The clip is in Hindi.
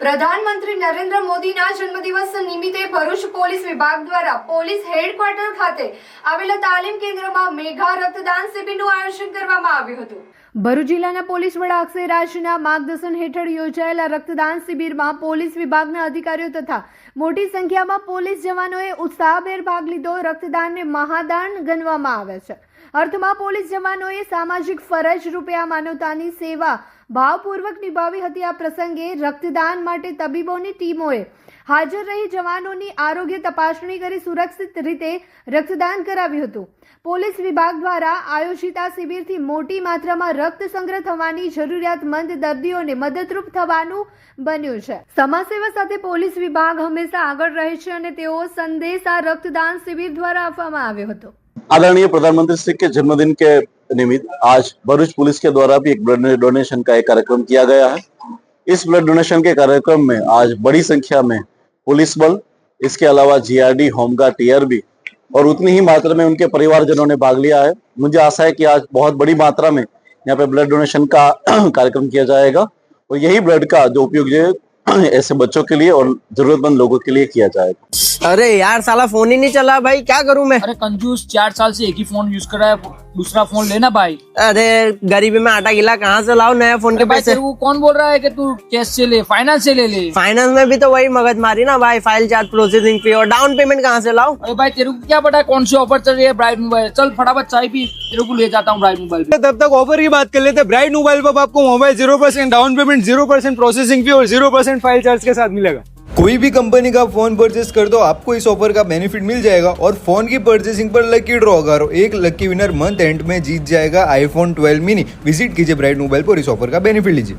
પ્રધાનમંત્રી નરેન્દ્ર મોદીના જન્મદિવસ નિમિત્તે ભરૂચ પોલીસ વિભાગ દ્વારા પોલીસ હેડક્વાર્ટર ખાતે આવેલા તાલીમ કેન્દ્રમાં મેગા રક્તદાન શિબિરનું આયોજન કરવામાં આવ્યું હતું। ભરૂચ જિલ્લાના પોલીસ વડા અક્ષય રાજના માર્ગદર્શન હેઠળ યોજાયેલા રક્તદાન શિબિરમાં પોલીસ વિભાગના અધિકારીઓ તથા મોટી સંખ્યામાં પોલીસ જવાનોએ ઉત્સાહભેર ભાગ લીધો। રક્તદાનને મહાદાન ગણવામાં આવે છે। અર્થમાં પોલીસ જવાનોએ સામાજિક ફરજ રૂપે આ માનવતાની સેવા ભાવપૂર્વક નિભાવી હતી। આ પ્રસંગે રક્તદાન માટે તબીબોની ટીમોએ હાજર રહી જવાનોની આરોગ્ય તપાસણી કરી સુરક્ષિત રીતે રક્તદાન કરાવ્યું હતું। પોલીસ વિભાગ દ્વારા આયોજિત આ શિબિરથી મોટી માત્રામાં રક્ત સંગ્રહ થવાની જરૂરિયાતમંદ દર્દીઓને મદદરૂપ થવાનું બન્યું છે। સમાજસેવા સાથે પોલીસ વિભાગ હંમેશા આગળ રહે છે અને તેઓ સંદેશ આ રક્તદાન શિબિર દ્વારા આપવામાં આવ્યો હતો। आदरणीय प्रधानमंत्री श्री के जन्मदिन के निमित्त आज भरूच पुलिस के द्वारा भी एक ब्लड डोनेशन का एक कार्यक्रम किया गया है। इस ब्लड डोनेशन के कार्यक्रम में आज बड़ी संख्या में पुलिस बल, इसके अलावा जीआरडी, होमगार्ड, टीआरबी और उतनी ही मात्रा में उनके परिवारजनों ने भाग लिया है। मुझे आशा है कि आज बहुत बड़ी मात्रा में यहाँ पे ब्लड डोनेशन का कार्यक्रम किया जाएगा और यही ब्लड का जो उपयोग जो ऐसे बच्चों के लिए और जरूरतमंद लोगों के लिए किया जाएगा। अरे यार साला फोन ही नहीं चला भाई, क्या करूं मैं? अरे कंजूस 4 साल से एक ही फोन यूज कर रहा है, दूसरा फोन लेना भाई। अरे गरीबी में आटा गिला कहाँ से लाओ नया फोन के भाई पैसे? तेरे को कौन बोल रहा है कि तू कैश से ले, फाइनेंस से ले ले। फाइनेंस में भी तो वही मगज मारी ना भाई, फाइल चार्ज, प्रोसेसिंग फी और डाउन पेमेंट कहाँ से लाओ? अरे भाई तेरे को क्या पता है कौन सी ऑफर चल रही है ब्राइट मोबाइल। चल फटाफट चाय पी, तेरे को ले जाता हूँ ब्राइट मोबाइल पे। तब तक ऑफर की बात कर लेते हैं। ब्राइट मोबाइल पर आपको mobile 0% down payment, 0% processing fee और 0% फाइल चार्ज के साथ मिलेगा। कोई भी कंपनी का फोन परचेस कर दो, आपको इस ऑफर का बेनिफिट मिल जाएगा और फोन की परचेसिंग पर लकी ड्रॉ करो, एक लकी विनर मंथ एंड में जीत जाएगा आईफोन 12 मिनी। विजिट कीजिए ब्राइट मोबाइल पर, इस ऑफर का बेनिफिट लीजिए।